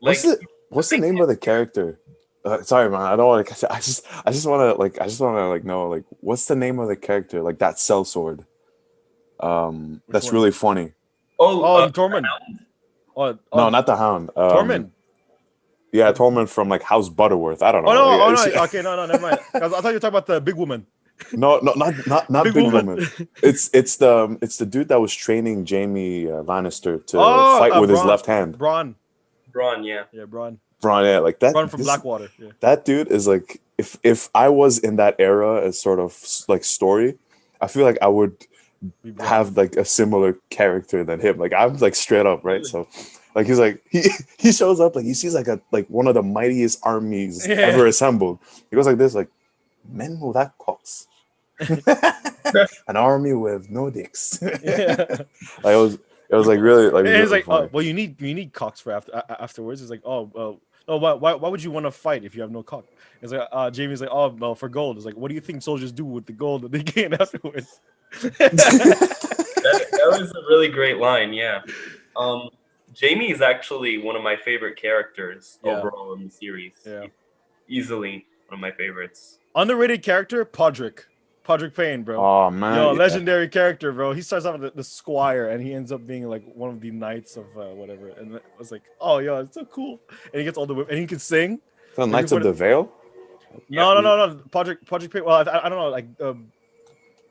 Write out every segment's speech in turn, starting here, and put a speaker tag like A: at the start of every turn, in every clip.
A: What's
B: Like
A: the What's the name of the character? Sorry, man. I don't want to. I just want to like. I just want to like know like what's the name of the character? Like that sellsword.
C: Which
A: That's
C: one?
A: really funny.
B: oh,
C: Tormund. Oh,
A: No, not the Hound.
C: Tormund.
A: Yeah, Tormund from like House Butterworth. I don't
C: Oh
A: know.
C: no, oh
A: Like,
C: no. Okay, no, never mind. I thought you were talking about the big woman.
A: no, no, not
C: Big
A: Big
C: woman.
A: Woman. It's the dude that was training Jamie Lannister to
C: Oh,
A: fight with his
C: Braun.
A: left hand.
C: Braun.
B: Braun, yeah.
C: Yeah, Braun.
A: Bron, yeah, like that.
C: Braun from Blackwater. Yeah.
A: That dude is like if I was in that era as sort of like story, I feel like I would
C: Be Braun.
A: have like a similar character than him. Like I'm like straight up, right? So like he's like he shows up like he sees like one of the mightiest armies ever assembled. He goes like this, like men without cocks. An army with no dicks.
C: Yeah.
A: Like it was like really like
C: And
A: really
C: he's like,
A: funny.
C: well, you need cocks for afterwards. It's like, oh, well, oh, why would you want to fight if you have no cock? It's like, Jamie's like, oh, well, for gold. It's like, what do you think soldiers do with the gold that they gain afterwards?
B: That was a really great line, yeah. Jamie is actually one of my favorite characters overall in the series.
C: Yeah.
B: Easily one of my favorites.
C: Underrated character, Podrick Payne, bro.
A: Oh man,
C: Yo, legendary character, bro. He starts off as the squire, and he ends up being like one of the knights of whatever. And I was like, oh, yo, it's so cool. And he gets all the and he can sing.
A: The Knights of the Vale.
C: No. Podrick Payne. Well, I don't know. Like,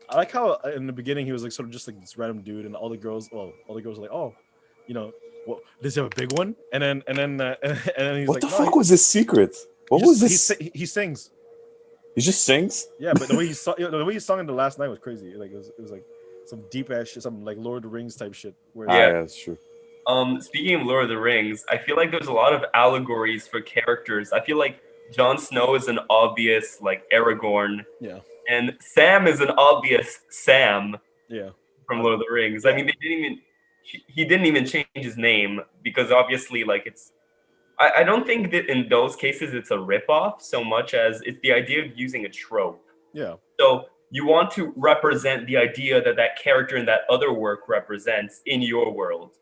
C: I like how in the beginning he was like sort of just like this random dude, and all the girls were like, oh, you know, well, does he have a big one? And then he's
A: What
C: like,
A: the fuck was his secret? What was this?
C: He sings.
A: He just sings.
C: Yeah, but the way he sung in the last night was crazy. Like it was like some deep ass shit, some like Lord of the Rings type shit.
A: Yeah, that's true.
B: Speaking of Lord of the Rings, I feel like there's a lot of allegories for characters. I feel like Jon Snow is an obvious like Aragorn.
C: Yeah.
B: And Sam is an obvious Sam.
C: Yeah.
B: From Lord of the Rings. I mean, he didn't even change his name because obviously, like, it's. I don't think that in those cases it's a ripoff so much as it's the idea of using a trope.
C: Yeah.
B: So you want to represent the idea that character in that other work represents in your world.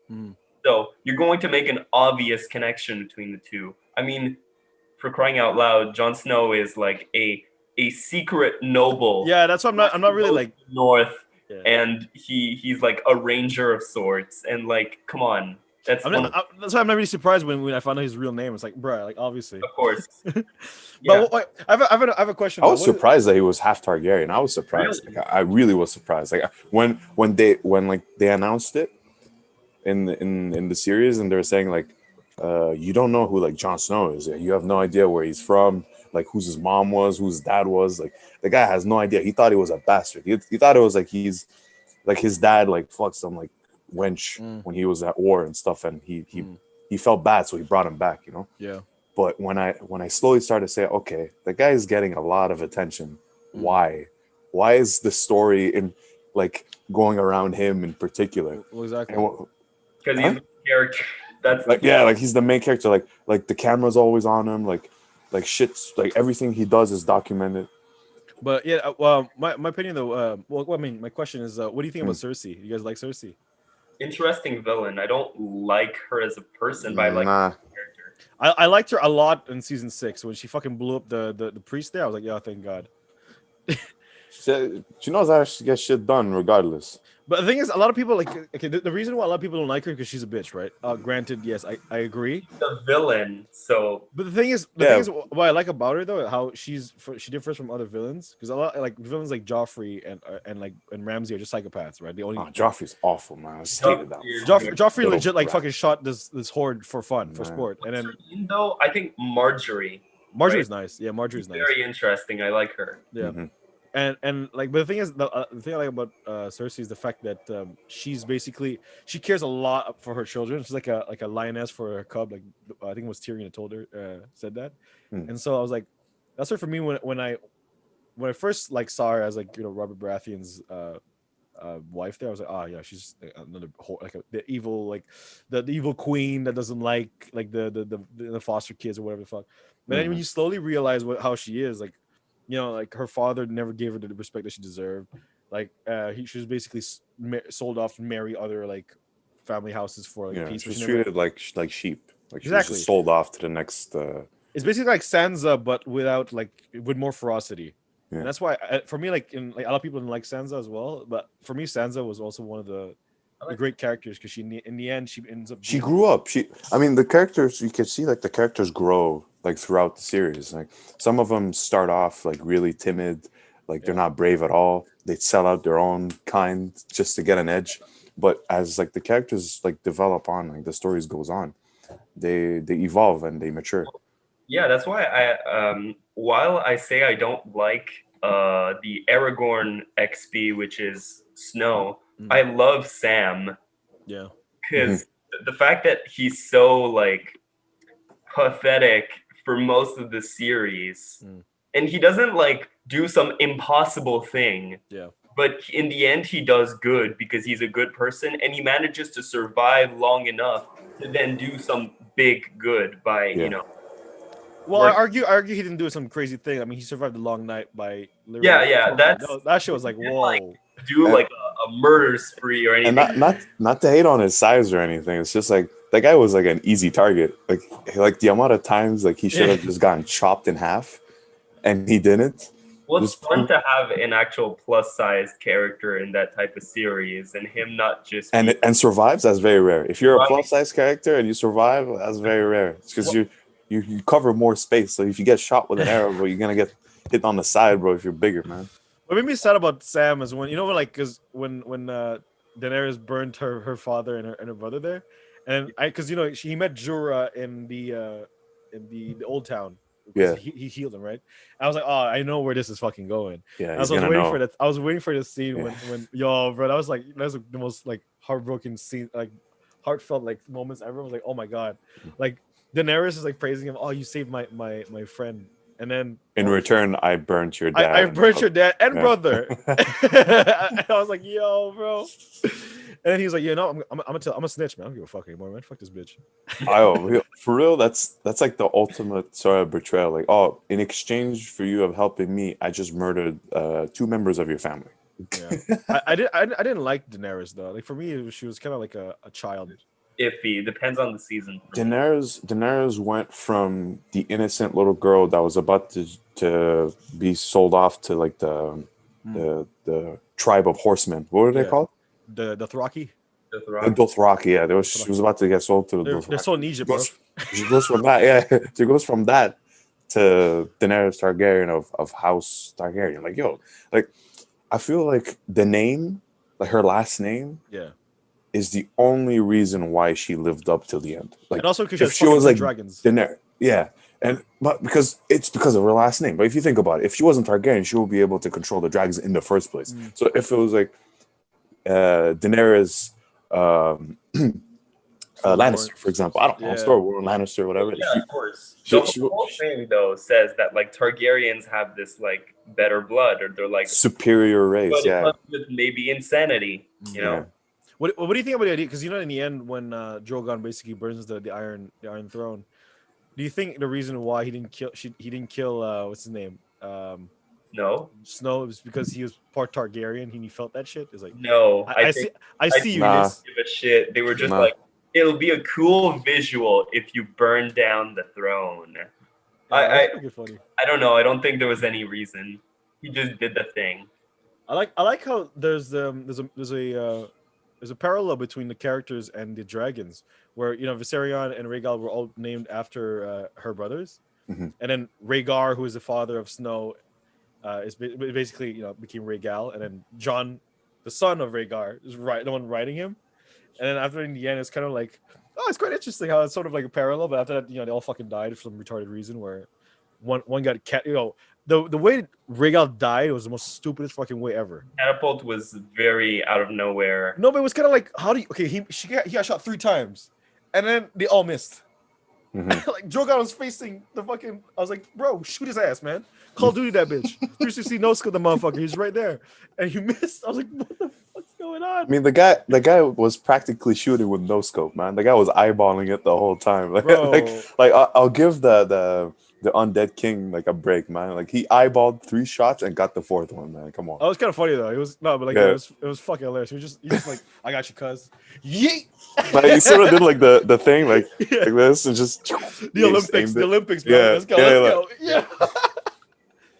B: So you're going to make an obvious connection between the two. I mean, for crying out loud, Jon Snow is like a secret noble.
C: Yeah, that's why I'm not really like
B: north, and he's like a ranger of sorts, and like, come on. That's why
C: I'm not really surprised when I found out his real name. It's like, bruh, like obviously.
B: Of course.
C: But I have a question.
A: I was surprised that he was half Targaryen. I was surprised.
B: Really?
A: Like, I really was surprised. Like when they announced it in the series, and they were saying like, you don't know who like Jon Snow is. You have no idea where he's from, like whose his mom was, whose dad was. Like the guy has no idea. He thought he was a bastard. He thought it was like he's like his dad like fucked some like wench when he was at war and stuff, and he felt bad, so he brought him back, you know.
C: Yeah.
A: But when I slowly started to say, okay, the guy is getting a lot of attention. Why is the story in like going around him in particular?
C: Well, exactly.
B: Because he's the character. That's
A: like like he's the main character. Like the camera's always on him. Like shit's like everything he does is documented.
C: But yeah, well, my opinion though. Well, I mean, my question is, what do you think about Cersei? You guys like Cersei?
B: Interesting villain. I don't like her as a person, but I like her as a character.
C: I liked her a lot in season 6 when she fucking blew up the priest there. I was like, yeah, thank God.
A: She knows how to get shit done regardless.
C: But the thing is, a lot of people like. Okay, the reason why a lot of people don't like her because she's a bitch, right? Granted, yes, I agree.
B: The villain, so.
C: But the thing is, what I like about her though, how she differs from other villains, because a lot like villains like Joffrey and Ramsay are just psychopaths, right?
A: Joffrey's awful, man. I just hated that.
C: Joffrey legit like fucking shot this horde for fun, for sport, and then.
B: Though I think Marjorie's
C: nice. Yeah, Marjorie's nice.
B: Very interesting. I like her.
C: Yeah. Mm-hmm. And like, but the thing is, the thing I like about Cersei is the fact that she's basically she cares a lot for her children. She's like a lioness for her cub. Like I think it was Tyrion that told her said that. And so I was like, that's what for me when I first like saw her as like Robert Baratheon's wife there. I was like, oh yeah, she's another the evil queen that doesn't like the foster kids or whatever the fuck. But then when you slowly realize how she is, like. Like her father never gave her the respect that she deserved. Like she was basically sold off to marry other like family houses for like peace.
A: She was treated like sheep. Like she was
C: Exactly.
A: just sold off to the next.
C: It's basically like Sansa, but without like with more ferocity.
A: Yeah.
C: And that's why for me, like in like a lot of people didn't like Sansa as well, but for me, Sansa was also one of the great characters because she in the end she ends up.
A: She grew up. I mean, the characters you can see like the characters grow like throughout the series. Like some of them start off like really timid, like they're not brave at all. They sell out their own kind just to get an edge. But as like the characters like develop on, like the stories goes on, they evolve and they mature.
B: Yeah, that's why while I say I don't like the Aragorn XP, which is Snow, I love Sam.
C: Yeah.
B: Because the fact that he's so like pathetic for most of the series, and he doesn't like do some impossible thing.
C: Yeah.
B: But in the end, he does good because he's a good person, and he manages to survive long enough to then do some big good by
C: Well, I argue he didn't do some crazy thing. I mean, he survived the long night by literally. That shit was like whoa.
B: Like, do like a murder spree or anything.
A: And not to hate on his size or anything. It's just like that guy was like an easy target. Like the amount of times like he should have just gotten chopped in half, and he didn't.
B: Well, it's fun to have an actual plus-sized character in that type of series, and him not just
A: and survives. That's very rare. If you're a plus-sized character and you survive, that's very rare. It's because you cover more space. So if you get shot with an arrow, bro, you're gonna get hit on the side, bro. If you're bigger, man.
C: What made me sad about Sam is when like because when Daenerys burned her father and her brother there, and because he met Jorah in the old town.
A: Yeah,
C: he healed him, right? I was like, oh, I know where this is fucking going.
A: Yeah,
C: I was waiting for that. I was waiting for the scene when yo, bro, that was like the most like heartbroken scene, like heartfelt like moments ever. I was like, oh my god, like Daenerys is like praising him. Oh, you saved my friend, and then
A: in return, I burnt your dad.
C: I burnt your dad and brother. I was like, yo, bro. And then he was like, I'm a snitch, man. I don't give a fuck anymore, man. Fuck this bitch.
A: For real, that's like the ultimate sort of betrayal. Like, oh, in exchange for you of helping me, I just murdered 2 members of your family.
C: Yeah. I didn't like Daenerys though. Like for me, she was kind of like a child.
B: Iffy. Depends on the season.
A: Daenerys went from the innocent little girl that was about to be sold off to like the tribe of horsemen. What were they called?
C: The Dothraki.
B: The
A: Dothraki. Yeah, she was about to get sold to the Dothraki.
C: They're sold in Egypt, bro.
A: She goes from that. Yeah, she goes from that to Daenerys Targaryen of House Targaryen. Like, yo, like I feel like the name, like her last name, is the only reason why she lived up till the end. Like,
C: and also because
A: she was like
C: dragons.
A: Daenerys, but because of her last name. But if you think about it, if she wasn't Targaryen, she would be able to control the dragons in the first place. So if it was like Daenerys Lannister, for example, I don't know, Stormborn Lannister, whatever.
B: Yeah, of course. The whole thing though says that like Targaryens have this like better blood, or they're like
A: superior race.
B: But with maybe insanity, you know.
C: What do you think about the idea? Because in the end, when Drogon basically burns the Iron Throne, do you think the reason why he didn't kill what's his name? Snow was because he was part Targaryen and he felt that shit? It's like
B: no,
C: I see you.
B: Give a shit. They were just like, it'll be a cool visual if you burn down the throne. I don't know. I don't think there was any reason. He just did the thing.
C: I like how there's a parallel between the characters and the dragons, where Viserion and Rhaegal were all named after her brothers, and then Rhaegar, who is the father of Snow, is basically became Rhaegal, and then Jon, the son of Rhaegar, is the one writing him, and then after in the end, it's kind of like, oh, it's quite interesting how it's sort of like a parallel, but after that, they all fucking died for some retarded reason, where one got the way Rhaegal died was the most stupidest fucking way ever.
B: Catapult was very out of nowhere.
C: No, but it was kind of like, he got shot 3 times, and then they all missed. Like Drogon was facing the fucking. I was like, bro, shoot his ass, man. Call of Duty that bitch. 360 no scope the motherfucker. He's right there, and he missed. I was like, what the fuck's going on?
A: I mean, the guy was practically shooting with no scope, man. The guy was eyeballing it the whole time. Like, I'll give the the undead king like a break, man. Like he eyeballed 3 shots and got the 4th one, man. Come on.
C: Oh, it was kind of funny though. It was no, but like
A: Yeah.
C: it was fucking hilarious. He just like, I got you, cuz. Yeet.
A: Like he sort of did like the thing like
C: Yeah.
A: this and just
C: The Olympics,
A: aimed it.
C: bro.
A: Yeah,
C: Let's go,
A: yeah,
C: let's go. Yeah.